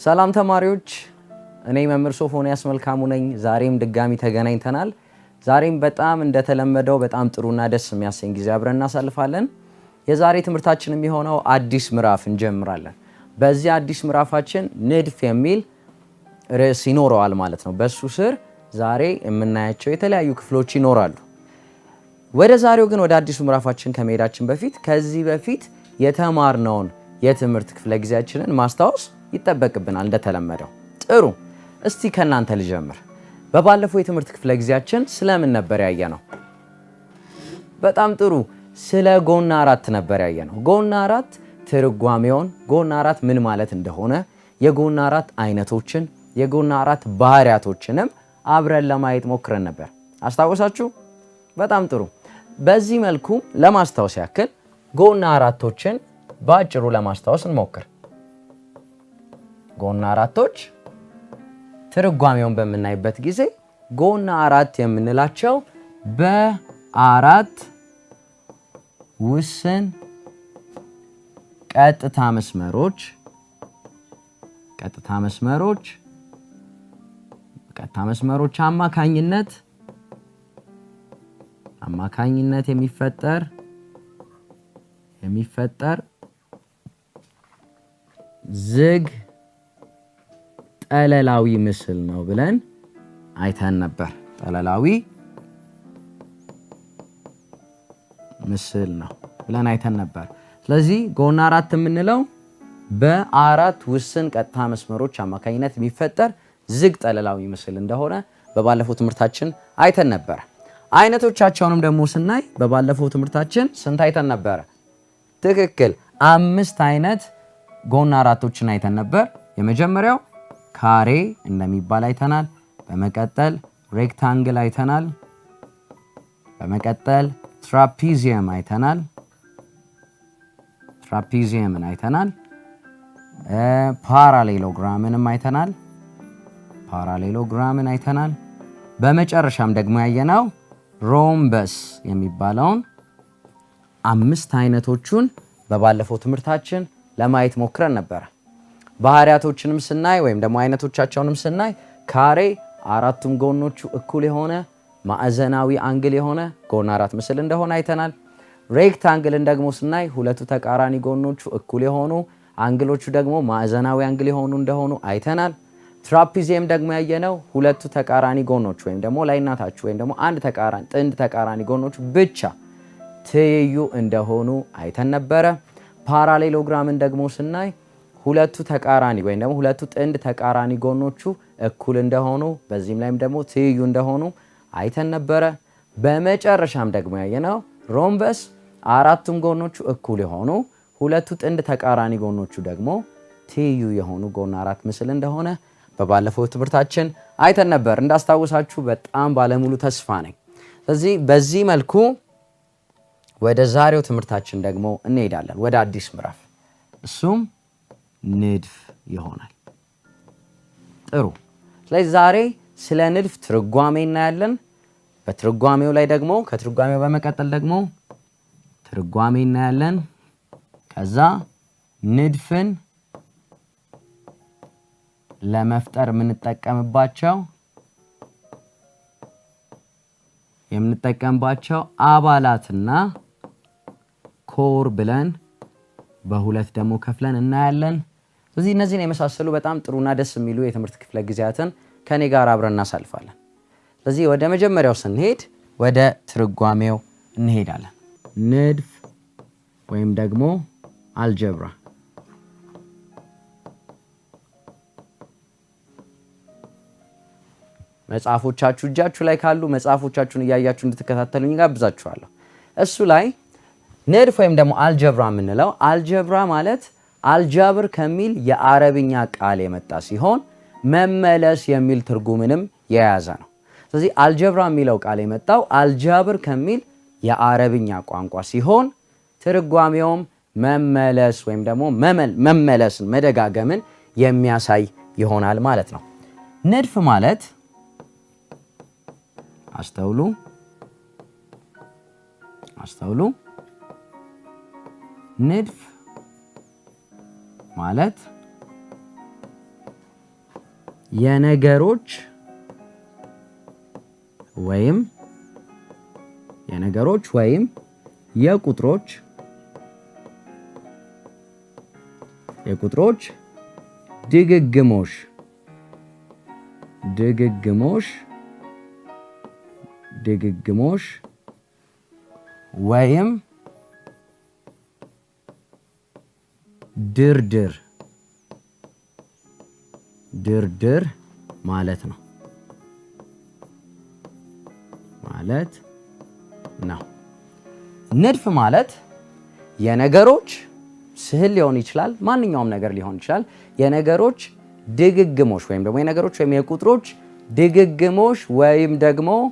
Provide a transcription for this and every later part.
ሰላም ተማሪዎች እኔ መምህር ሶፎንያስ መልካሙ ነኝ። ዛሬም ድጋሚ ተገናኝተናል። ዛሬም በጣም እንደተለመደው በጣም ጥሩና ደስ የሚያሰኝ ጊዜ አብረን እናሳልፋለን። የዛሬ ትምህርታችን የሚሆነው አዲስ ምዕራፍ እንጀምራለን። በዚህ አዲስ ምዕራፋችን ንድፍ የሚል ርዕስ ይኖረዋል ማለት ነው። በሱ ስር ዛሬ የምናያቸው የተለያዩ ክፍሎች ይኖራሉ። ወደ ዛሬው ግን ወደ አዲሱ ምዕራፋችን ከመሄዳችን በፊት ከዚህ በፊት የተማርነውን የትምህርት ክፍለ ጊዜያችንን ማስታወስ ይጠበቅብናል እንደተለመደው። ጥሩ፣ እስቲ ከናንተ ልጀምር። በባለፈው የትምህርት ክፍለ ጊዜያችን ስለምን ነበር ያየነው? በጣም ጥሩ፣ ስለ ጎና አራት ነበር ያየነው። ጎና አራት ትርጓሜውን፣ ጎና አራት ምን ማለት እንደሆነ፣ የጎና አራት አይነቶችን፣ የጎና አራት ባህሪያቶችንም አብረን ለማየት ሞክረን ነበር። አስታወሳችሁ? በጣም ጥሩ። በዚህ መልኩ ለማስታወስ ያክል ጎና አራቶችን በአጭሩ ለማስታወስ እንሞክር። ጎና አራቶች ትርጓሜውን በምናይበት ጊዜ ጎና አራት የምንላቸው በአራት ውስን ቀጥታ መስመሮች አማካኝነት የሚፈጠር ዝግ ጠለላዊ ምስል ነው ብለን አይተን ነበር። ጠለላዊ ምስል ነው ብለን አይተን ነበር። ስለዚህ ጎና አራት የምንለው በአራት ውስን ቀጥታ መስመሮች አማካኝነት የሚፈጠር ዝግ ጠለላዊ ምስል እንደሆነ በባለፈው ትምህርታችን አይተን ነበር። አይነቶቻቸውንም ደግሞ ስናይ በባለፈው ትምህርታችን ስንት አይተን ነበር? ትክክል፣ 5 አይነት ጎና አራቶችን አይተን ነበር። የመጀመሪያው ካሬ እንደሚባል አይተናል። በመቀጠል ሬክታንግል አይተናል። በመቀጠል ትራፒዚየምን አይተናል። ፓራሌሎግራምን አይተናል። በመጨረሻም ደግሞ ያየነው ሮምበስ የሚባለውን 5 አይነቶቹን በባለፈው ትምህርታችን ለማየት ሞክረን ነበር። ባህሪያቶችንም ስናይ ወይም ደግሞ አይነቶቻቸውንም ስናይ ካሬ አራቱም ጎኖቹ እኩል የሆነ ማዕዘናዊ አንግል የሆነ ጎና አራት ምስል እንደሆነ አይተናል። ሬክታንግልን ደግሞ ስናይ ሁለቱ ተቃራኒ ጎኖቹ እኩል የሆኑ አንግሎቹ ደግሞ ማዕዘናዊ አንግል የሆኑ እንደሆኑ አይተናል። ትራፒዚየም ደግሞ ያየነው ሁለቱ ተቃራኒ ጎኖቹ ወይም ደግሞ ላይና ታች ወይም ደግሞ ጥንድ ተቃራኒ ጎኖቹ ብቻ ትይዩ እንደሆኑ አይተን ነበረ። ፓራሌሎግራምን ደግሞ ስናይ ሁለቱ ተቃራኒ ወይም ደግሞ ሁለቱ ጥንድ ተቃራኒ ጎኖቹ እኩል እንደሆኑ በዚህም ላይም ደግሞ ትይዩ እንደሆኑ አይተን ነበረ። በመጨረሻም ደግሞ ያየነው ሮምበስ አራቱም ጎኖቹ እኩል የሆኑ ሁለቱ ጥንድ ተቃራኒ ጎኖቹ ደግሞ ትይዩ የሆኑ ጎና አራት ምስል እንደሆነ በባለፈው ትምህርታችን አይተን ነበር። እንዳስታውሳችሁ በጣም ባለሙሉ ተስፋ ነኝ። ስለዚህ በዚህ መልኩ ወደ ዛሬው ትምህርታችን ደግሞ እንሄዳለን፣ ወደ አዲስ ምዕራፍ፣ እሱም ንድፍ ይሆናል። ጥሩ። ስለዚህ ዛሬ ስለ ንድፍ ትርጓሜ እናያለን። በትርጓሜው ላይ ደግሞ ከትርጓሜው በመቀጠል ደግሞ ትርጓሜ እናያለን። ከዛ ንድፍን ለመፍጠር የምንጠቀምባቸው አባላትና ኮር ብለን በሁለት ደግሞ ከፍለን እናያለን። ስለዚህ እነዚህን የመሳሰሉ በጣም ጥሩና ደስ የሚሉ የትምህርት ክፍለ ጊዜያትን ከኔ ጋር አብረን እናሳልፋለን። ስለዚህ ወደ መጀመሪያው ስንሄድ ወደ ትርጓሜው እንሄዳለን። ንድፍ ወይም ደግሞ አልጀብራ። መጽሐፎቻችሁ እጃችሁ ላይ ካሉ መጽሐፎቻችሁን እያያችሁ እንድትከታተሉኝ ጋብዛችኋለሁ። እሱ ላይ ንድፍ ወይም ደግሞ አልጀብራ የምንለው አልጀብራ ማለት አልጃብር ከሚል የአረብኛ ቃል የመጣ ሲሆን መመለስ የሚል ትርጉምንም የያዘ ነው። ስለዚህ አልጀብራ የሚለው ቃል የመጣው አልጃብር ከሚል የአረብኛ ቋንቋ ሲሆን ትርጓሜውም መመለስ ወይም ደግሞ መመለስን፣ መደጋገምን የሚያሳይ ይሆናል ማለት ነው። ንድፍ ማለት አስተውሉ ንድፍ ማለት የነገሮች ወይም የቁጥሮች ድግግሞሽ ወይም ድርድር ማለት ነው። ንድፍ ማለት የነገሮች ስዕል ሊሆን ይችላል፣ ማንኛውም ነገር ሊሆን ይችላል። የነገሮች ድግግሞሽ ወይም ደግሞ የነገሮች ወይም የቁጥሮች ድግግሞሽ ወይም ደግሞ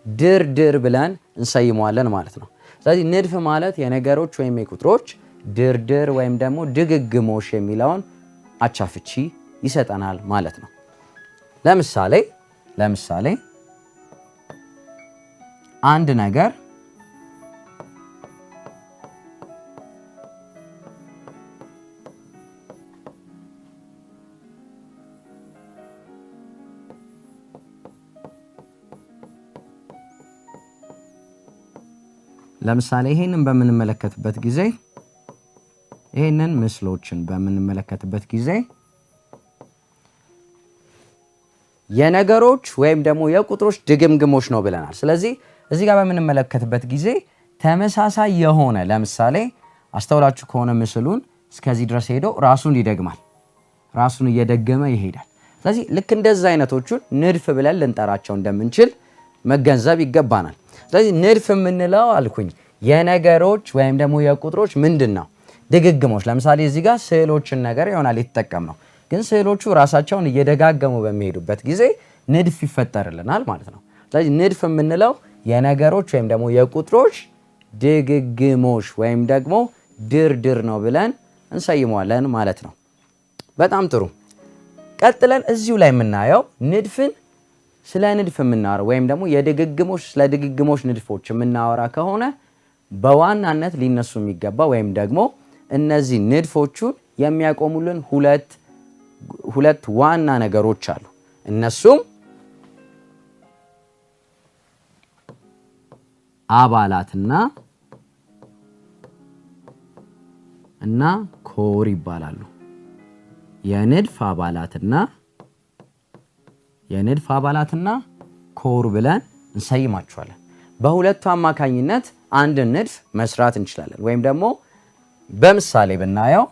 ድርድር ብለን እንሰይመዋለን ማለት ነው። ስለዚህ ንድፍ ማለት የነገሮች ወይም የቁጥሮች ድርድር ወይም ደግሞ ድግግሞሽ የሚለውን አቻ ፍቺ ይሰጠናል ማለት ነው። ለምሳሌ አንድ ነገር ይሄንን በምንመለከትበት ጊዜ ይሄንን ምስሎችን በምንመለከትበት ጊዜ የነገሮች ወይም ደግሞ የቁጥሮች ድግምግሞች ነው ብለናል። ስለዚህ እዚህ ጋር በምንመለከትበት ጊዜ ተመሳሳይ የሆነ ለምሳሌ አስተውላችሁ ከሆነ ምስሉን እስከዚህ ድረስ ሄዶ ራሱን ይደግማል፣ ራሱን እየደገመ ይሄዳል። ስለዚህ ልክ እንደዚህ አይነቶቹን ንድፍ ብለን ልንጠራቸው እንደምንችል መገንዘብ ይገባናል። ስለዚህ ንድፍ የምንለው አልኩኝ የነገሮች ወይም ደግሞ የቁጥሮች ምንድን ነው ድግግሞች። ለምሳሌ እዚህ ጋር ስዕሎችን ነገር ይሆናል የተጠቀም ነው፣ ግን ስዕሎቹ ራሳቸውን እየደጋገሙ በሚሄዱበት ጊዜ ንድፍ ይፈጠርልናል ማለት ነው። ስለዚህ ንድፍ የምንለው የነገሮች ወይም ደግሞ የቁጥሮች ድግግሞሽ ወይም ደግሞ ድርድር ነው ብለን እንሰይመዋለን ማለት ነው። በጣም ጥሩ። ቀጥለን እዚሁ ላይ የምናየው ስለ ንድፍ የምናወራ ወይም ደግሞ ስለ ድግግሞሽ ንድፎች የምናወራ ከሆነ በዋናነት ሊነሱ የሚገባ ወይም ደግሞ እነዚህ ንድፎቹን የሚያቆሙልን ሁለት ዋና ነገሮች አሉ። እነሱም አባላትና ኮር ይባላሉ። የንድፍ አባላትና ኮር ብለን እንሰይማቸዋለን። በሁለቱ አማካኝነት አንድን ንድፍ መስራት እንችላለን። ወይም ደግሞ በምሳሌ ብናየው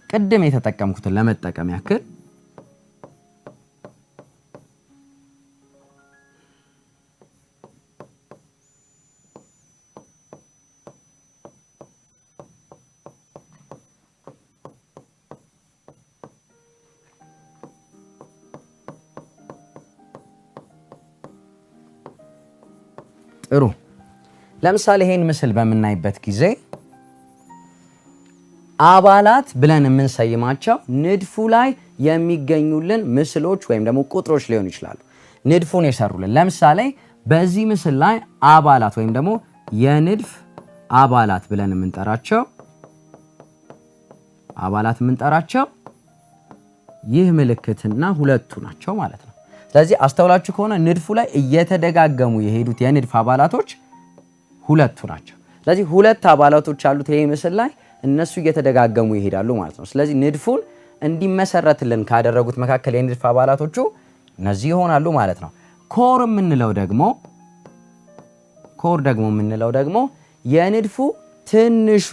ቅድም የተጠቀምኩትን ለመጠቀም ያክል ጥሩ። ለምሳሌ ይሄን ምስል በምናይበት ጊዜ አባላት ብለን የምንሰይማቸው ንድፉ ላይ የሚገኙልን ምስሎች ወይም ደግሞ ቁጥሮች ሊሆኑ ይችላሉ። ንድፉን የሰሩልን ለምሳሌ በዚህ ምስል ላይ አባላት ወይም ደግሞ የንድፍ አባላት ብለን የምንጠራቸው ይህ ምልክትና ሁለቱ ናቸው ማለት ነው። ስለዚህ አስተውላችሁ ከሆነ ንድፉ ላይ እየተደጋገሙ የሄዱት የንድፍ አባላቶች ሁለቱ ናቸው። ስለዚህ ሁለት አባላቶች አሉት ይሄ ምስል ላይ፣ እነሱ እየተደጋገሙ ይሄዳሉ ማለት ነው። ስለዚህ ንድፉን እንዲመሰረትልን ካደረጉት መካከል የንድፍ አባላቶቹ እነዚህ ይሆናሉ ማለት ነው። ኮር የምንለው ደግሞ የንድፉ ትንሹ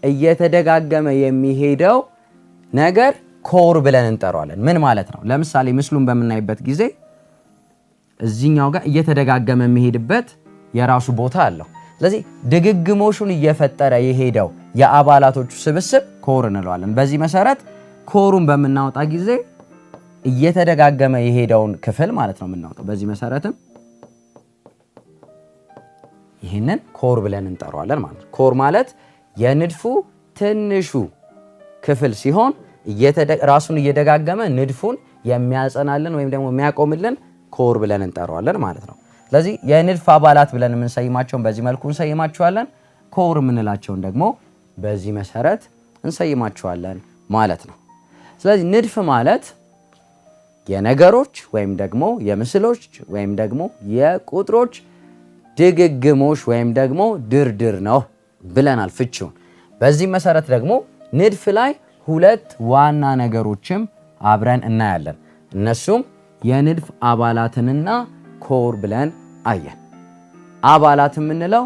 እየተደጋገመ የሚሄደው ነገር ኮር ብለን እንጠራዋለን። ምን ማለት ነው? ለምሳሌ ምስሉን በምናይበት ጊዜ እዚህኛው ጋር እየተደጋገመ የሚሄድበት የራሱ ቦታ አለው። ስለዚህ ድግግሞሹን እየፈጠረ የሄደው የአባላቶቹ ስብስብ ኮር እንለዋለን። በዚህ መሰረት ኮሩን በምናወጣ ጊዜ እየተደጋገመ የሄደውን ክፍል ማለት ነው የምናወጣው። በዚህ መሰረትም ይህንን ኮር ብለን እንጠራዋለን ማለት ነው። ኮር ማለት የንድፉ ትንሹ ክፍል ሲሆን ራሱን እየደጋገመ ንድፉን የሚያጸናልን ወይም ደግሞ የሚያቆምልን ኮር ብለን እንጠራዋለን ማለት ነው። ስለዚህ የንድፍ አባላት ብለን የምንሰይማቸውን በዚህ መልኩ እንሰይማቸዋለን። ኮር የምንላቸውን ደግሞ በዚህ መሰረት እንሰይማቸዋለን ማለት ነው። ስለዚህ ንድፍ ማለት የነገሮች ወይም ደግሞ የምስሎች ወይም ደግሞ የቁጥሮች ድግግሞሽ ወይም ደግሞ ድርድር ነው ብለናል ፍቺውን። በዚህ መሰረት ደግሞ ንድፍ ላይ ሁለት ዋና ነገሮችም አብረን እናያለን። እነሱም የንድፍ አባላትንና ኮር ብለን አየን። አባላት የምንለው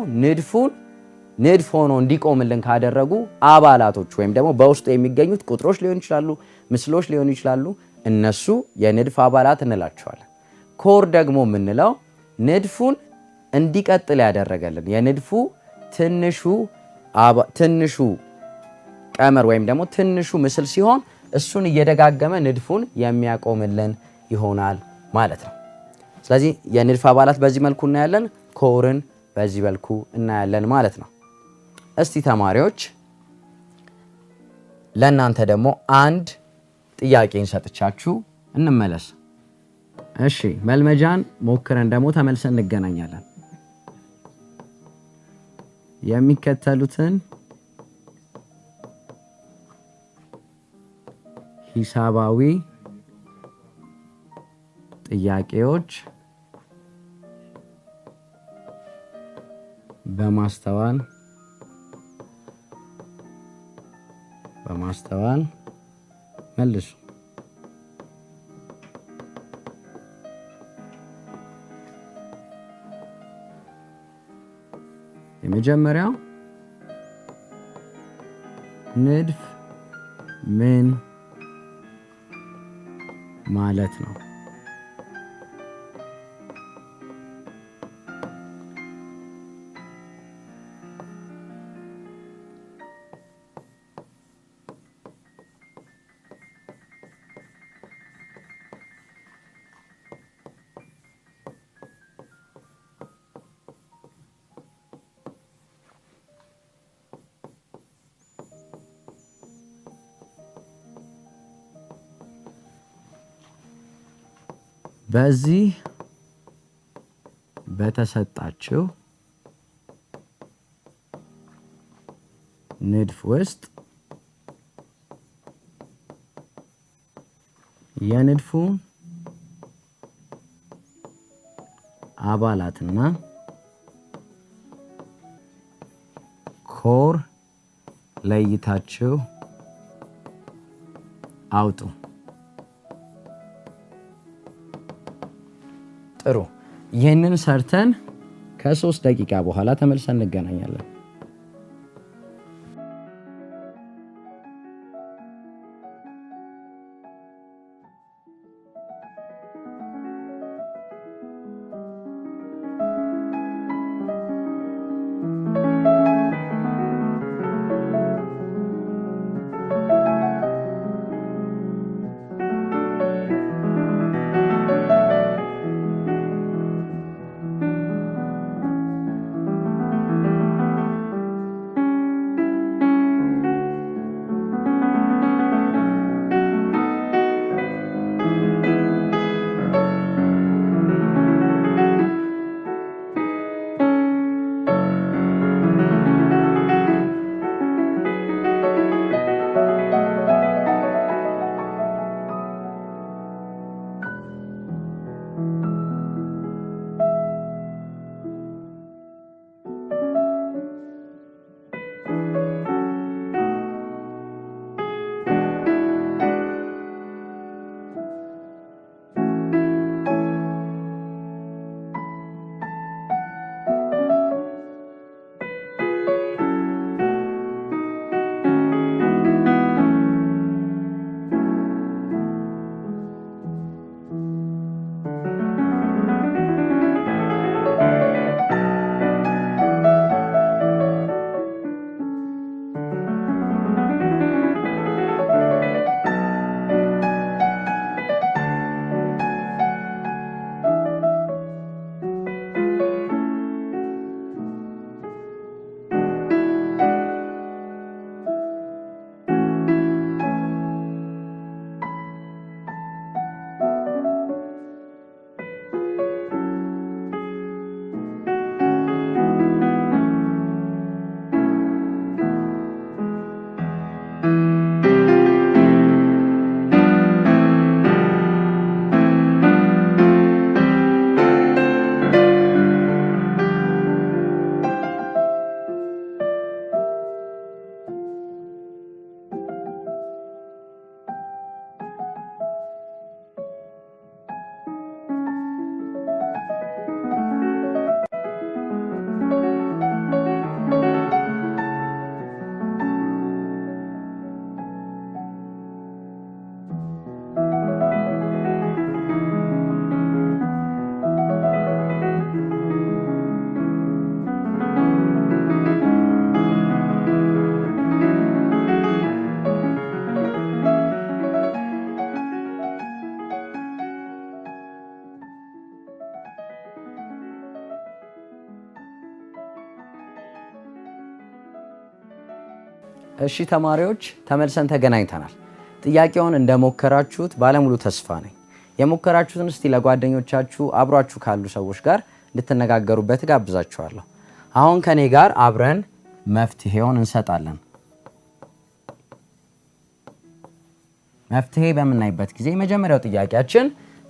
ንድፍ ሆኖ እንዲቆምልን ካደረጉ አባላቶች ወይም ደግሞ በውስጡ የሚገኙት ቁጥሮች ሊሆኑ ይችላሉ፣ ምስሎች ሊሆኑ ይችላሉ። እነሱ የንድፍ አባላት እንላቸዋለን። ኮር ደግሞ የምንለው ንድፉን እንዲቀጥል ያደረገልን የንድፉ ትንሹ ቀመር ወይም ደግሞ ትንሹ ምስል ሲሆን እሱን እየደጋገመ ንድፉን የሚያቆምልን ይሆናል ማለት ነው። ስለዚህ የንድፍ አባላት በዚህ መልኩ እናያለን፣ ኮርን በዚህ መልኩ እናያለን ማለት ነው። እስቲ ተማሪዎች ለእናንተ ደግሞ አንድ ጥያቄን ሰጥቻችሁ እንመለስ። እሺ መልመጃን ሞክረን ደግሞ ተመልሰን እንገናኛለን። የሚከተሉትን ሂሳባዊ ጥያቄዎች በማስተዋል መልሱ። የመጀመሪያው ንድፍ ምን ማለት ነው? በዚህ በተሰጣቸው ንድፍ ውስጥ የንድፉ አባላትና ኮር ለይታችሁ አውጡ። ጥሩ። ይህንን ሰርተን ከ3 ደቂቃ በኋላ ተመልሰን እንገናኛለን። እሺ ተማሪዎች ተመልሰን ተገናኝተናል። ጥያቄውን እንደሞከራችሁት ባለሙሉ ተስፋ ነኝ። የሞከራችሁትን እስቲ ለጓደኞቻችሁ አብሯችሁ ካሉ ሰዎች ጋር እንድትነጋገሩበት ጋብዛችኋለሁ። አሁን ከኔ ጋር አብረን መፍትሄውን እንሰጣለን። መፍትሄ በምናይበት ጊዜ የመጀመሪያው ጥያቄያችን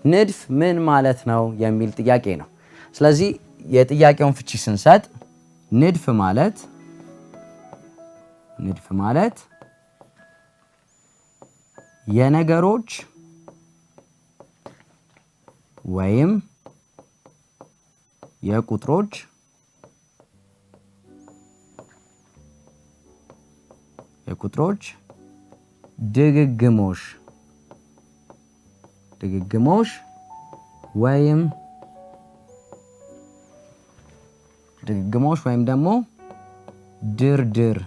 ንድፍ ምን ማለት ነው የሚል ጥያቄ ነው። ስለዚህ የጥያቄውን ፍቺ ስንሰጥ ንድፍ ማለት የነገሮች ወይም የቁጥሮች ድግግሞሽ ወይም ደግሞ ድርድር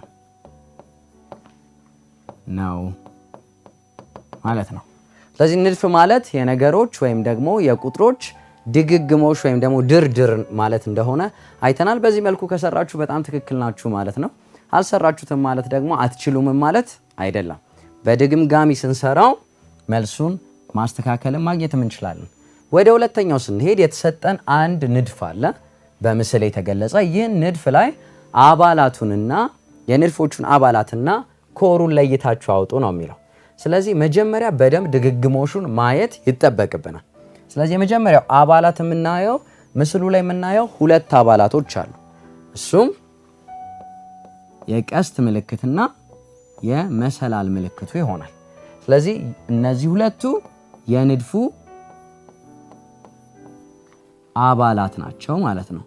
ነው ማለት ነው። ስለዚህ ንድፍ ማለት የነገሮች ወይም ደግሞ የቁጥሮች ድግግሞሽ ወይም ደግሞ ድርድር ማለት እንደሆነ አይተናል። በዚህ መልኩ ከሰራችሁ በጣም ትክክል ናችሁ ማለት ነው። አልሰራችሁትም ማለት ደግሞ አትችሉም ማለት አይደለም። በድግምጋሚ ስንሰራው መልሱን ማስተካከልን ማግኘትም እንችላለን። ወደ ሁለተኛው ስንሄድ የተሰጠን አንድ ንድፍ አለ በምስል የተገለጸ። ይህን ንድፍ ላይ አባላቱንና የንድፎቹን አባላትና ኮሩን ለይታችሁ አውጡ ነው የሚለው። ስለዚህ መጀመሪያ በደንብ ድግግሞሹን ማየት ይጠበቅብናል። ስለዚህ የመጀመሪያው አባላት የምናየው ምስሉ ላይ የምናየው ሁለት አባላቶች አሉ። እሱም የቀስት ምልክትና የመሰላል ምልክቱ ይሆናል። ስለዚህ እነዚህ ሁለቱ የንድፉ አባላት ናቸው ማለት ነው።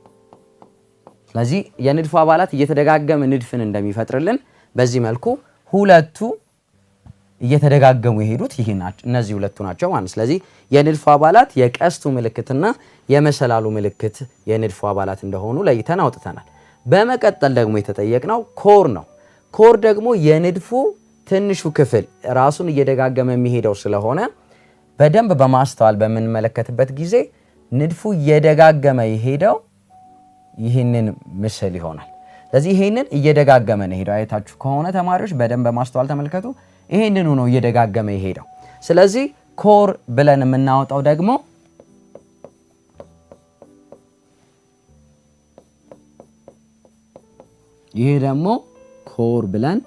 ስለዚህ የንድፉ አባላት እየተደጋገመ ንድፍን እንደሚፈጥርልን በዚህ መልኩ ሁለቱ እየተደጋገሙ የሄዱት እነዚህ ሁለቱ ናቸው ማለት። ስለዚህ የንድፉ አባላት የቀስቱ ምልክትና የመሰላሉ ምልክት የንድፉ አባላት እንደሆኑ ለይተን አውጥተናል። በመቀጠል ደግሞ የተጠየቅነው ኮር ነው። ኮር ደግሞ የንድፉ ትንሹ ክፍል ራሱን እየደጋገመ የሚሄደው ስለሆነ በደንብ በማስተዋል በምንመለከትበት ጊዜ ንድፉ እየደጋገመ የሄደው ይህንን ምስል ይሆናል። ስለዚህ ይህንን እየደጋገመ ነው ሄደው። አይታችሁ ከሆነ ተማሪዎች በደንብ በማስተዋል ተመልከቱ። ይህንኑ ነው እየደጋገመ የሄደው። ስለዚህ ኮር ብለን የምናወጣው ደግሞ ይሄ ደግሞ ኮር ብለን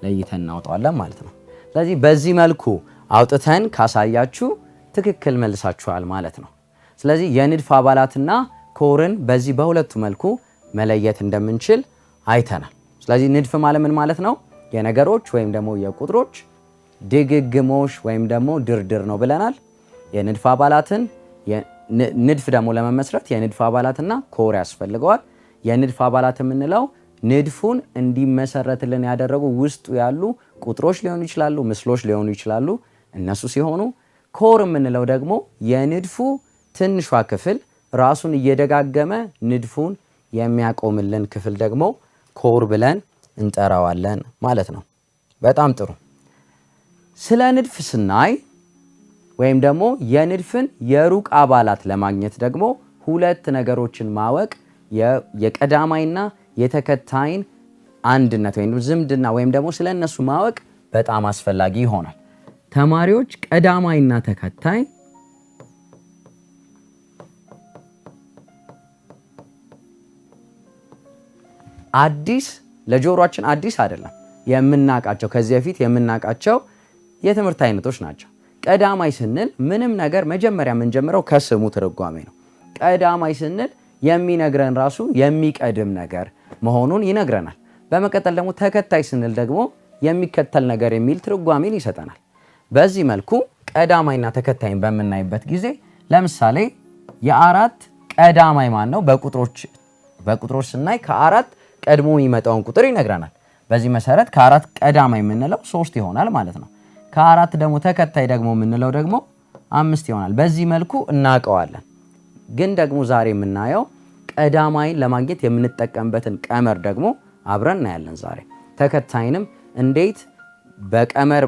ለይተን እናወጣዋለን ማለት ነው። ስለዚህ በዚህ መልኩ አውጥተን ካሳያችሁ ትክክል መልሳችኋል ማለት ነው። ስለዚህ የንድፍ አባላትና ኮርን በዚህ በሁለቱ መልኩ መለየት እንደምንችል አይተናል። ስለዚህ ንድፍ ማለት ምን ማለት ነው? የነገሮች ወይም ደግሞ የቁጥሮች ድግግሞሽ ወይም ደግሞ ድርድር ነው ብለናል። የንድፍ አባላትን ንድፍ ደግሞ ለመመስረት የንድፍ አባላትና ኮር ያስፈልገዋል። የንድፍ አባላት የምንለው ንድፉን እንዲመሰረትልን ያደረጉ ውስጡ ያሉ ቁጥሮች ሊሆኑ ይችላሉ፣ ምስሎች ሊሆኑ ይችላሉ። እነሱ ሲሆኑ ኮር የምንለው ደግሞ የንድፉ ትንሿ ክፍል ራሱን እየደጋገመ ንድፉን የሚያቆምልን ክፍል ደግሞ ኮር ብለን እንጠራዋለን ማለት ነው። በጣም ጥሩ። ስለ ንድፍ ስናይ ወይም ደግሞ የንድፍን የሩቅ አባላት ለማግኘት ደግሞ ሁለት ነገሮችን ማወቅ የቀዳማይና የተከታይን አንድነት ወይም ዝምድና ወይም ደግሞ ስለ እነሱ ማወቅ በጣም አስፈላጊ ይሆናል። ተማሪዎች ቀዳማይና ተከታይ ለጆሮአችን አዲስ አይደለም። የምናቃቸው ከዚህ በፊት የምናቃቸው የትምህርት አይነቶች ናቸው። ቀዳማይ ስንል ምንም ነገር መጀመሪያ የምንጀምረው ከስሙ ትርጓሜ ነው። ቀዳማይ ስንል የሚነግረን ራሱ የሚቀድም ነገር መሆኑን ይነግረናል። በመቀጠል ደግሞ ተከታይ ስንል ደግሞ የሚከተል ነገር የሚል ትርጓሜን ይሰጠናል። በዚህ መልኩ ቀዳማይና ተከታይን በምናይበት ጊዜ ለምሳሌ የአራት ቀዳማይ ማን ነው? በቁጥሮች ስናይ ከአራት ቀድሞ የሚመጣውን ቁጥር ይነግረናል። በዚህ መሰረት ከአራት ቀዳማይ የምንለው 3 ይሆናል ማለት ነው። ከአራት ደግሞ ተከታይ ደግሞ የምንለው ደግሞ 5 ይሆናል። በዚህ መልኩ እናውቀዋለን። ግን ደግሞ ዛሬ የምናየው ቀዳማይን ለማግኘት የምንጠቀምበትን ቀመር ደግሞ አብረን እናያለን። ዛሬ ተከታይንም እንዴት በቀመር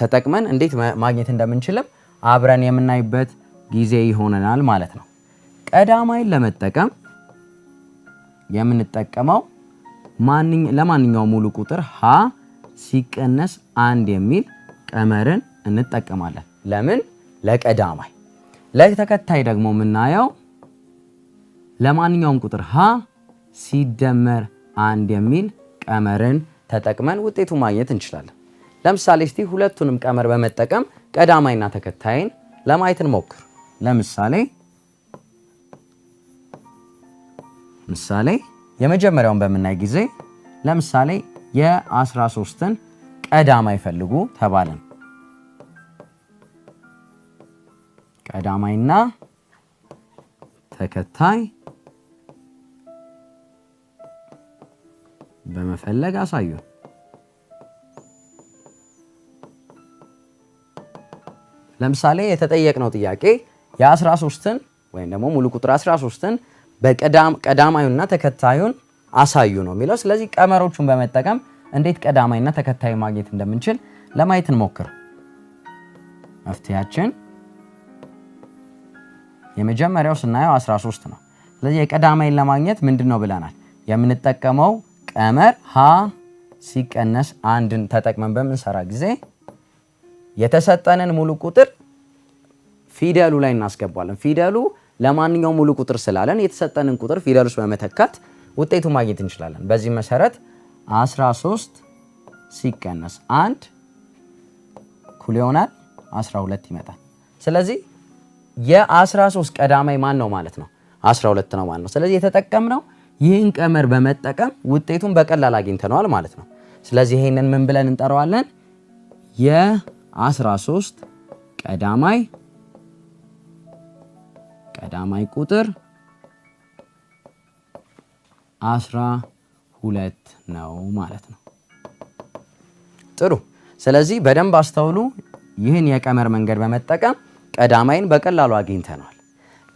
ተጠቅመን እንዴት ማግኘት እንደምንችልም አብረን የምናይበት ጊዜ ይሆነናል ማለት ነው። ቀዳማይን ለመጠቀም የምንጠቀመው ለማንኛውም ሙሉ ቁጥር ሀ ሲቀነስ 1 የሚል ቀመርን እንጠቀማለን። ለምን? ለቀዳማይ። ለተከታይ ደግሞ የምናየው ለማንኛውም ቁጥር ሀ ሲደመር 1 የሚል ቀመርን ተጠቅመን ውጤቱ ማግኘት እንችላለን። ለምሳሌ እስቲ ሁለቱንም ቀመር በመጠቀም ቀዳማይና ተከታይን ለማየት እንሞክር። ለምሳሌ የመጀመሪያውን በምናይ ጊዜ ለምሳሌ የ13ን ቀዳማይ ፈልጉ ተባለን። ቀዳማይና ተከታይ በመፈለግ አሳዩ። ለምሳሌ የተጠየቅነው ጥያቄ የ13ን ወይም ደግሞ ሙሉ ቁጥር 13ን በቀዳማዩና ተከታዩን አሳዩ ነው የሚለው። ስለዚህ ቀመሮቹን በመጠቀም እንዴት ቀዳማይና ተከታይ ማግኘት እንደምንችል ለማየት እንሞክር። መፍትሄያችን የመጀመሪያው ስናየው 13 ነው። ስለዚህ የቀዳማይን ለማግኘት ምንድነው ብለናል? የምንጠቀመው ቀመር ሀ ሲቀነስ 1ን ተጠቅመን በምንሰራ ጊዜ የተሰጠንን ሙሉ ቁጥር ፊደሉ ላይ እናስገባለን። ፊደሉ ለማንኛውም ሙሉ ቁጥር ስላለን የተሰጠንን ቁጥር ፊደል ውስጥ በመተካት ውጤቱ ማግኘት እንችላለን። በዚህ መሰረት 13 ሲቀነስ 1 እኩል ይሆናል 12 ይመጣል። ስለዚህ የ13 ቀዳማይ ማን ነው ማለት ነው? 12 ነው ማለት ነው። ስለዚህ የተጠቀምነው ይህን ቀመር በመጠቀም ውጤቱን በቀላል አግኝተነዋል ማለት ነው። ስለዚህ ይሄንን ምን ብለን እንጠራዋለን? የ13 ቀዳማይ ቁጥር 12 ነው ማለት ነው። ጥሩ። ስለዚህ በደንብ አስተውሉ። ይህን የቀመር መንገድ በመጠቀም ቀዳማይን በቀላሉ አግኝተናል።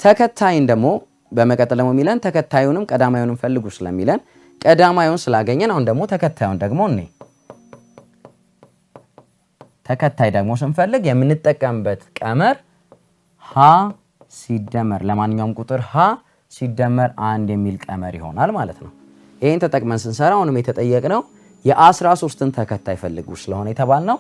ተከታይን ደግሞ በመቀጠል ደግሞ የሚለን ተከታዩንም ቀዳማዩንም ፈልጉ ስለሚለን ቀዳማዩን ስላገኘን አሁን ደግሞ ተከታዩን ደግሞ ተከታይ ደግሞ ስንፈልግ የምንጠቀምበት ቀመር ሀ ሲደመር ለማንኛውም ቁጥር ሀ ሲደመር 1 የሚል ቀመር ይሆናል ማለት ነው። ይህን ተጠቅመን ስንሰራ አሁንም የተጠየቅነው የ13ን ተከታይ ፈልጉ ስለሆነ የተባልነው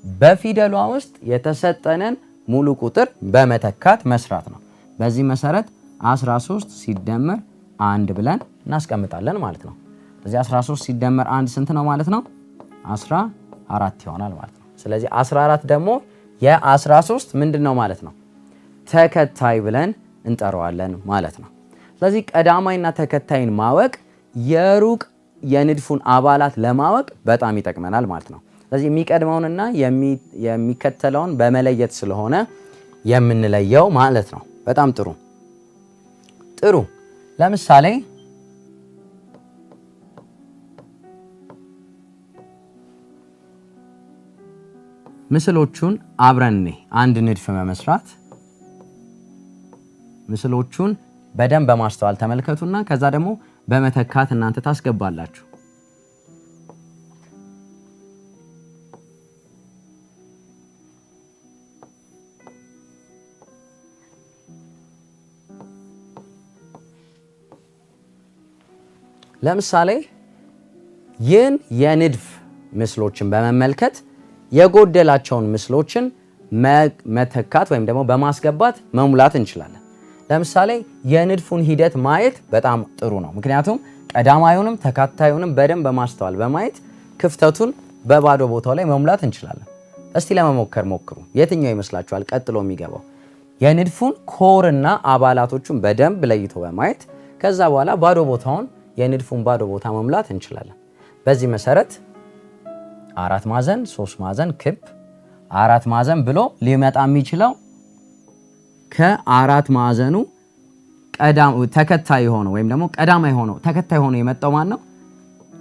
በፊደሏ ውስጥ የተሰጠንን ሙሉ ቁጥር በመተካት መስራት ነው። በዚህ መሰረት 13 ሲደመር 1 ብለን እናስቀምጣለን ማለት ነው። ስለዚህ 13 ሲደመር 1 ስንት ነው ማለት ነው? 14 ይሆናል ማለት ነው። ስለዚህ 14 ደግሞ የ13 ምንድነው ማለት ነው? ተከታይ ብለን እንጠራዋለን ማለት ነው። ስለዚህ ቀዳማይና ተከታይን ማወቅ የሩቅ የንድፉን አባላት ለማወቅ በጣም ይጠቅመናል ማለት ነው። ስለዚህ የሚቀድመውንና የሚከተለውን በመለየት ስለሆነ የምንለየው ማለት ነው። በጣም ጥሩ። ለምሳሌ ምስሎቹን አብረን አንድ ንድፍ በመስራት ምስሎቹን በደንብ በማስተዋል ተመልከቱና ከዛ ደግሞ በመተካት እናንተ ታስገባላችሁ። ለምሳሌ ይህን የንድፍ ምስሎችን በመመልከት የጎደላቸውን ምስሎችን መተካት ወይም ደግሞ በማስገባት መሙላት እንችላለን። ለምሳሌ የንድፉን ሂደት ማየት በጣም ጥሩ ነው። ምክንያቱም ቀዳማዩንም ተከታዩንም በደንብ በማስተዋል በማየት ክፍተቱን በባዶ ቦታው ላይ መሙላት እንችላለን። እስቲ ለመሞከር ሞክሩ። የትኛው ይመስላችኋል ቀጥሎ የሚገባው? የንድፉን ኮርና አባላቶቹን በደንብ ለይቶ በማየት ከዛ በኋላ ባዶ ቦታውን የንድፉን ባዶ ቦታ መሙላት እንችላለን። በዚህ መሰረት 4 ማዕዘን፣ 3 ማዕዘን፣ ክብ፣ 4 ማዕዘን ብሎ ሊመጣ የሚችለው ከ4 ማዕዘኑ ተከታይ ሆኖ ወይም ደግሞ ቀዳማይ ሆኖ ተከታይ ሆኖ የመጣው ማን ነው?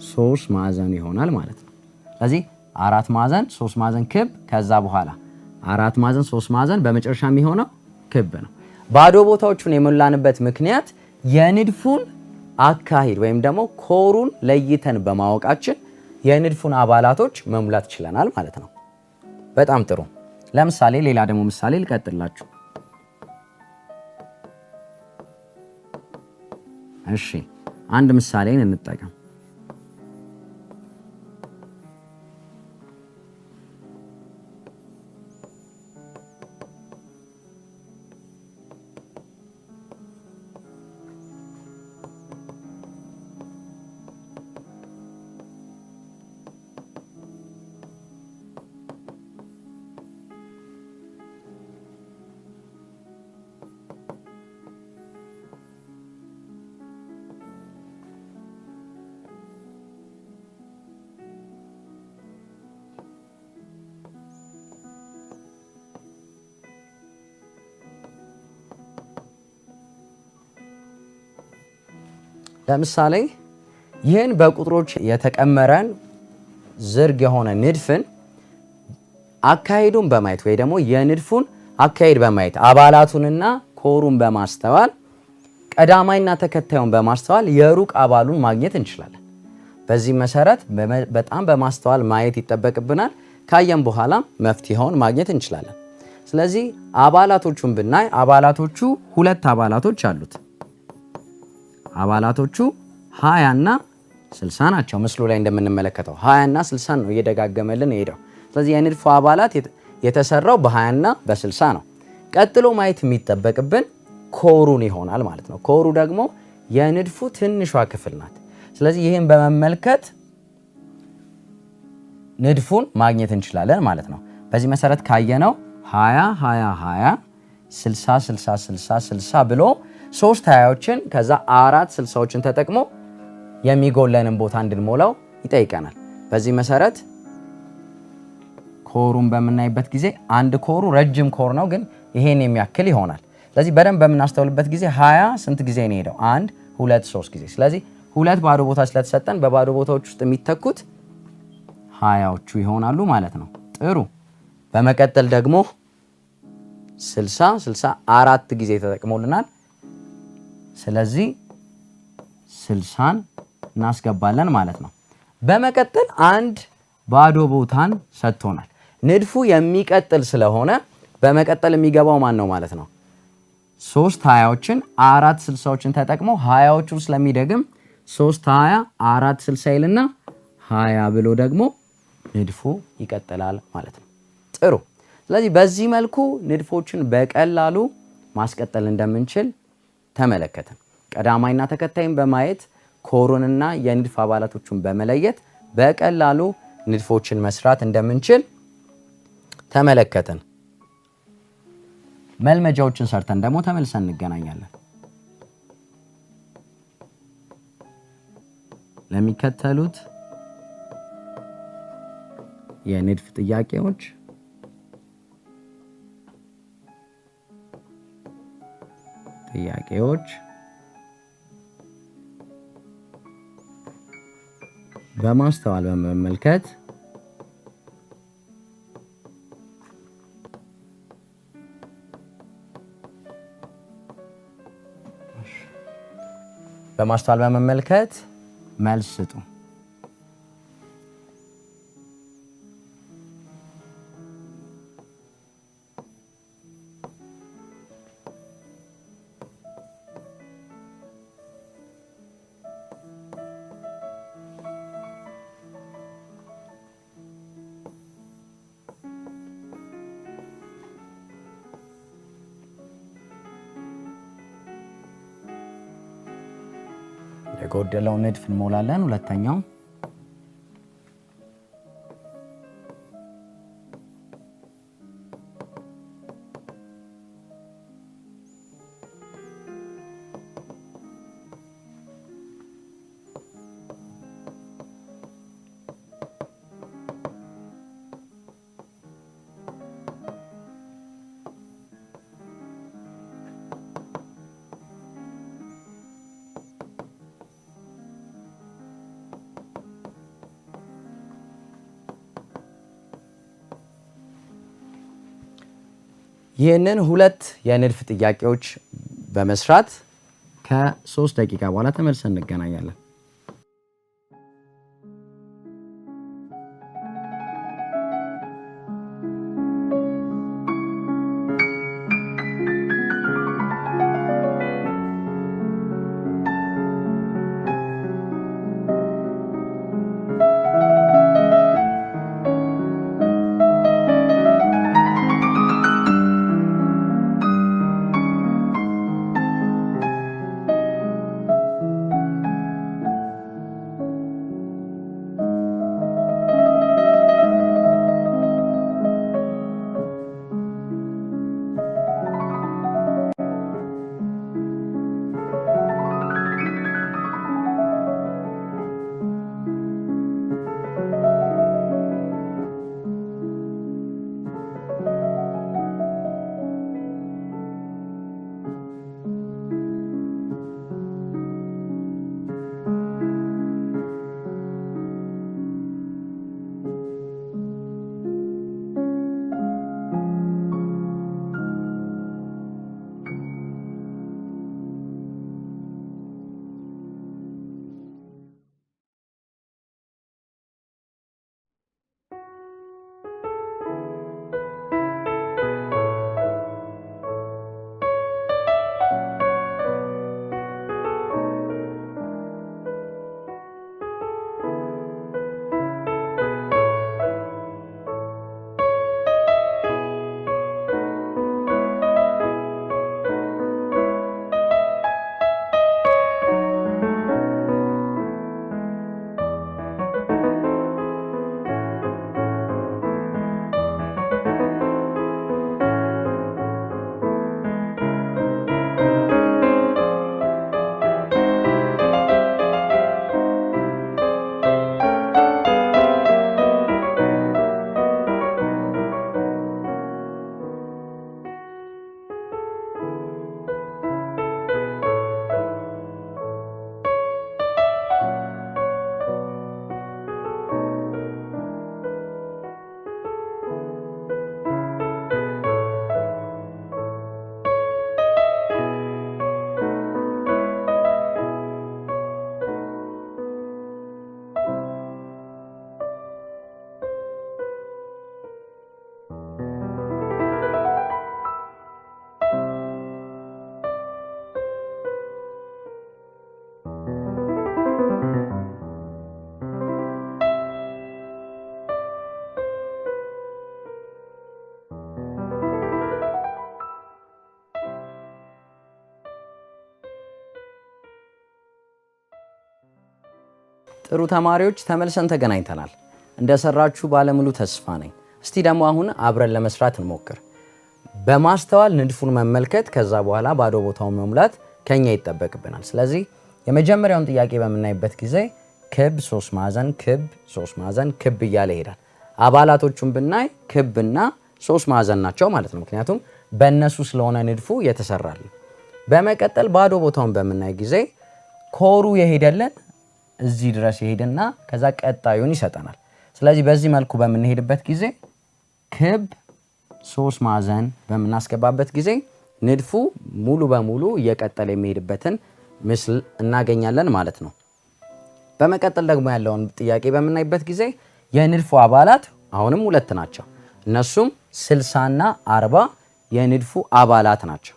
3 ማዕዘን ይሆናል ማለት ነው። ስለዚህ 4 ማዕዘን፣ 3 ማዕዘን፣ ክብ፣ ከዛ በኋላ 4 ማዕዘን፣ 3 ማዕዘን፣ በመጨረሻ የሚሆነው ክብ ነው። ባዶ ቦታዎቹን የሞላንበት ምክንያት የንድፉን አካሄድ ወይም ደግሞ ኮሩን ለይተን በማወቃችን የንድፉን አባላቶች መሙላት ችለናል ማለት ነው። በጣም ጥሩ። ለምሳሌ ሌላ ደግሞ ምሳሌ ልቀጥላችሁ። እሺ አንድ ምሳሌን እንጠቀም። ለምሳሌ ይህን በቁጥሮች የተቀመረን ዝርግ የሆነ ንድፍን አካሄዱን በማየት ወይ ደግሞ የንድፉን አካሄድ በማየት አባላቱንና ኮሩን በማስተዋል ቀዳማይና ተከታዩን በማስተዋል የሩቅ አባሉን ማግኘት እንችላለን። በዚህ መሰረት በጣም በማስተዋል ማየት ይጠበቅብናል። ካየን በኋላ መፍትሄውን ማግኘት እንችላለን። ስለዚህ አባላቶቹን ብናይ አባላቶቹ ሁለት አባላቶች አሉት። አባላቶቹ 20 እና 60 ናቸው። ምስሉ ላይ እንደምንመለከተው 20 እና 60 ነው እየደጋገመልን ሄደው። ስለዚህ የንድፉ አባላት የተሰራው በ20 እና በ60 ነው። ቀጥሎ ማየት የሚጠበቅብን ኮሩን ይሆናል ማለት ነው። ኮሩ ደግሞ የንድፉ ትንሿ ክፍል ናት። ስለዚህ ይህን በመመልከት ንድፉን ማግኘት እንችላለን ማለት ነው። በዚህ መሰረት ካየነው 20 20 20 60 60 60 60 ብሎ 3 20ዎችን ከዛ 4 60ዎችን ተጠቅሞ የሚጎለንን ቦታ እንድንሞላው ይጠይቀናል። በዚህ መሰረት ኮሩን በምናይበት ጊዜ አንድ ኮሩ ረጅም ኮር ነው፣ ግን ይሄን የሚያክል ይሆናል። ስለዚህ በደንብ በምናስተውልበት ጊዜ 20 ስንት ጊዜ ነው ሄደው? 1 2 3 ጊዜ። ስለዚህ ሁለት ባዶ ቦታ ስለተሰጠን በባዶ ቦታዎች ውስጥ የሚተኩት 20ዎቹ ይሆናሉ ማለት ነው። ጥሩ። በመቀጠል ደግሞ 60 60 4 ጊዜ ተጠቅሞልናል። ስለዚህ 60ን እናስገባለን ማለት ነው። በመቀጠል አንድ ባዶ ቦታን ሰጥቶናል። ንድፉ የሚቀጥል ስለሆነ በመቀጠል የሚገባው ማን ነው ማለት ነው? 3 20ዎችን 4 60ዎችን ተጠቅሞ 20ዎቹን ስለሚደግም 3 20 4 60 ይልና 20 ብሎ ደግሞ ንድፉ ይቀጥላል ማለት ነው። ጥሩ። ስለዚህ በዚህ መልኩ ንድፎችን በቀላሉ ማስቀጠል እንደምንችል ተመለከትን። ቀዳማይና ተከታይን በማየት ኮሩንና የንድፍ አባላቶቹን በመለየት በቀላሉ ንድፎችን መስራት እንደምንችል ተመለከትን። መልመጃዎችን ሰርተን ደግሞ ተመልሰን እንገናኛለን። ለሚከተሉት የንድፍ ጥያቄዎች በማስተዋል በመመልከት መልስ ስጡ። የጎደለው ንድፍ እንሞላለን። ሁለተኛው ይህንን ሁለት የንድፍ ጥያቄዎች በመስራት ከ3 ደቂቃ በኋላ ተመልሰን እንገናኛለን። ጥሩ ተማሪዎች ተመልሰን ተገናኝተናል። እንደሰራችሁ ባለሙሉ ተስፋ ነኝ። እስቲ ደግሞ አሁን አብረን ለመስራት እንሞክር። በማስተዋል ንድፉን መመልከት፣ ከዛ በኋላ ባዶ ቦታውን መሙላት ከኛ ይጠበቅብናል። ስለዚህ የመጀመሪያውን ጥያቄ በምናይበት ጊዜ ክብ 3 ማዕዘን ክብ 3 ማዕዘን ክብ እያለ ይሄዳል። አባላቶቹን ብናይ ክብና 3 ማዕዘን ናቸው ማለት ነው፣ ምክንያቱም በእነሱ ስለሆነ ንድፉ የተሰራል። በመቀጠል ባዶ ቦታውን በምናይ ጊዜ ኮሩ የሄደልን እዚህ ድረስ ይሄድና ከዛ ቀጣዩን ይሰጠናል። ስለዚህ በዚህ መልኩ በምንሄድበት ጊዜ ክብ 3 ማዕዘን በምናስገባበት ጊዜ ንድፉ ሙሉ በሙሉ እየቀጠለ የሚሄድበትን ምስል እናገኛለን ማለት ነው። በመቀጠል ደግሞ ያለውን ጥያቄ በምናይበት ጊዜ የንድፉ አባላት አሁንም 2 ናቸው። እነሱም 60 እና 40 የንድፉ አባላት ናቸው።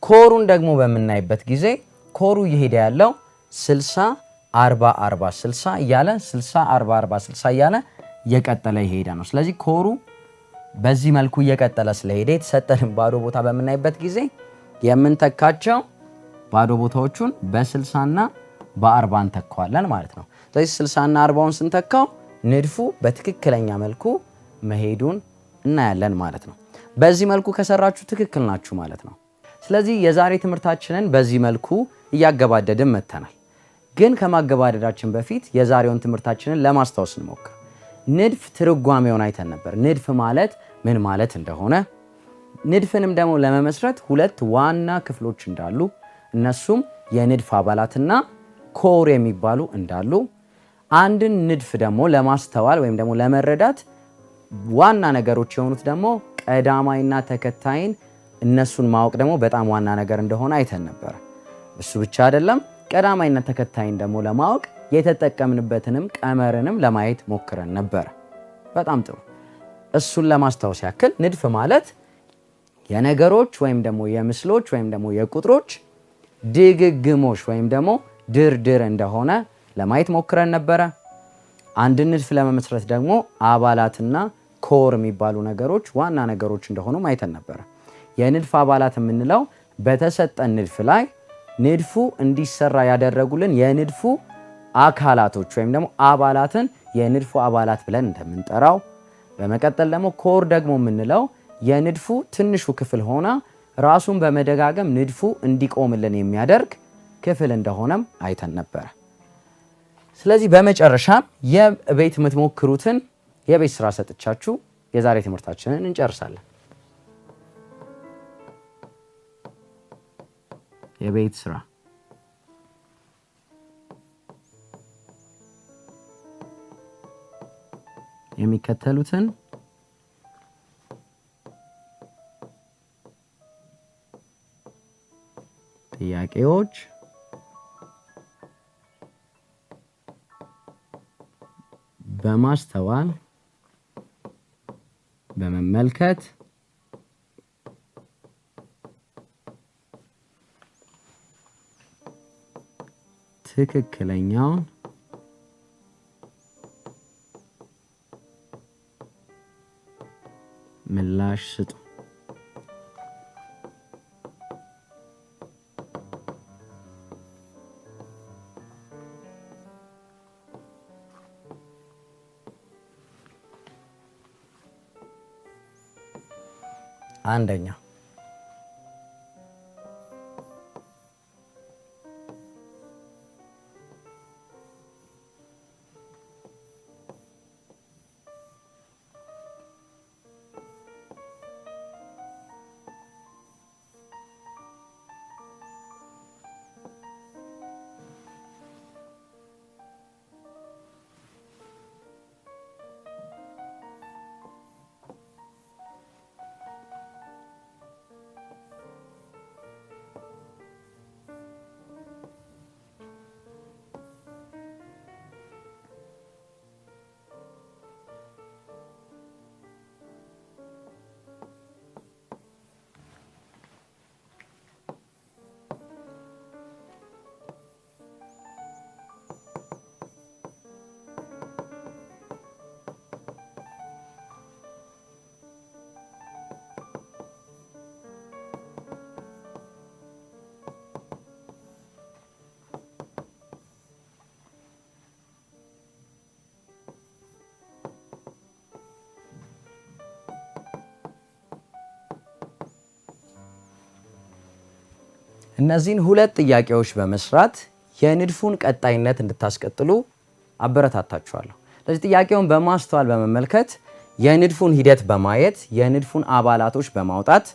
ኮሩን ደግሞ በምናይበት ጊዜ ኮሩ እየሄደ ያለው 60 40 40 60 እያለ 60 40 40 60 እያለ እየቀጠለ ይሄዳ ነው። ስለዚህ ኮሩ በዚህ መልኩ እየቀጠለ ስለሄደ የተሰጠንን ባዶ ቦታ በምናይበት ጊዜ የምንተካቸው ባዶ ቦታዎቹን በ60 እና በ40 እንተካዋለን ማለት ነው። ስለዚህ 60 እና 40ውን ስንተካው ንድፉ በትክክለኛ መልኩ መሄዱን እናያለን ማለት ነው። በዚህ መልኩ ከሰራችሁ ትክክል ናችሁ ማለት ነው። ስለዚህ የዛሬ ትምህርታችንን በዚህ መልኩ እያገባደድን መተናል። ግን ከማገባደዳችን በፊት የዛሬውን ትምህርታችንን ለማስታወስ እንሞክር። ንድፍ ትርጓሜውን አይተን ነበር። ንድፍ ማለት ምን ማለት እንደሆነ፣ ንድፍንም ደግሞ ለመመስረት 2 ዋና ክፍሎች እንዳሉ፣ እነሱም የንድፍ አባላትና ኮር የሚባሉ እንዳሉ፣ አንድን ንድፍ ደግሞ ለማስተዋል ወይም ደግሞ ለመረዳት ዋና ነገሮች የሆኑት ደግሞ ቀዳማይና ተከታይን እነሱን ማወቅ ደግሞ በጣም ዋና ነገር እንደሆነ አይተን ነበር። እሱ ብቻ አይደለም፣ ቀዳማይና ተከታይን ደግሞ ለማወቅ የተጠቀምንበትንም ቀመርንም ለማየት ሞክረን ነበር። በጣም ጥሩ። እሱን ለማስታወስ ያክል ንድፍ ማለት የነገሮች ወይም ደግሞ የምስሎች ወይም ደግሞ የቁጥሮች ድግግሞሽ ወይም ደግሞ ድርድር እንደሆነ ለማየት ሞክረን ነበረ። አንድን ንድፍ ለመመስረት ደግሞ አባላትና ኮር የሚባሉ ነገሮች ዋና ነገሮች እንደሆኑ ማየት ነበረ። የንድፍ አባላት የምንለው በተሰጠን ንድፍ ላይ ንድፉ እንዲሰራ ያደረጉልን የንድፉ አካላቶች ወይም ደግሞ አባላትን የንድፉ አባላት ብለን እንደምንጠራው፣ በመቀጠል ደግሞ ኮር ደግሞ የምንለው የንድፉ ትንሹ ክፍል ሆና ራሱን በመደጋገም ንድፉ እንዲቆምልን የሚያደርግ ክፍል እንደሆነም አይተን ነበረ። ስለዚህ በመጨረሻም የቤት የምትሞክሩትን የቤት ስራ ሰጥቻችሁ የዛሬ ትምህርታችንን እንጨርሳለን። የቤት ስራ የሚከተሉትን ጥያቄዎች በማስተዋል በመመልከት ትክክለኛውን ምላሽ ስጡ። አንደኛ እነዚህን ሁለት ጥያቄዎች በመስራት የንድፉን ቀጣይነት እንድታስቀጥሉ አበረታታችኋለሁ። ስለዚህ ጥያቄውን በማስተዋል በመመልከት የንድፉን ሂደት በማየት የንድፉን አባላቶች በማውጣት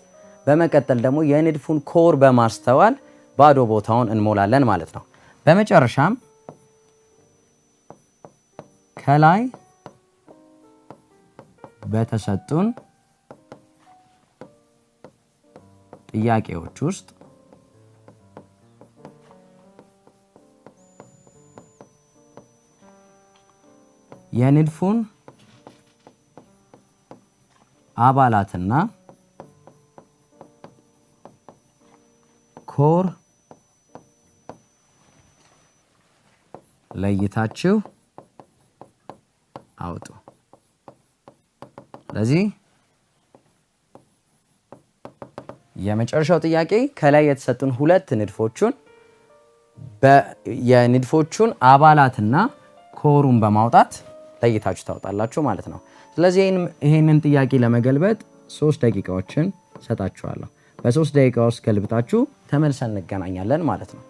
በመቀጠል ደግሞ የንድፉን ኮር በማስተዋል ባዶ ቦታውን እንሞላለን ማለት ነው። በመጨረሻም ከላይ በተሰጡን ጥያቄዎች ውስጥ የንድፉን አባላትና ኮር ለይታችሁ አውጡ። ስለዚህ የመጨረሻው ጥያቄ ከላይ የተሰጡን ሁለት ንድፎቹን የንድፎቹን አባላትና ኮሩን በማውጣት ለይታችሁ ታውጣላችሁ ማለት ነው። ስለዚህ ይሄንን ጥያቄ ለመገልበጥ 3 ደቂቃዎችን ሰጣችኋለሁ። በ3 ደቂቃ ውስጥ ገልብጣችሁ ተመልሰን እንገናኛለን ማለት ነው።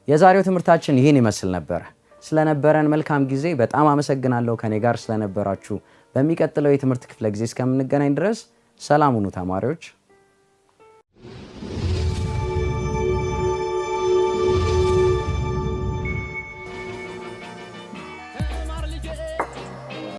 የዛሬው ትምህርታችን ይህን ይመስል ነበር። ስለነበረን መልካም ጊዜ በጣም አመሰግናለሁ። ከኔ ጋር ስለነበራችሁ በሚቀጥለው የትምህርት ክፍለ ጊዜ እስከምንገናኝ ድረስ ሰላም ሁኑ ተማሪዎች።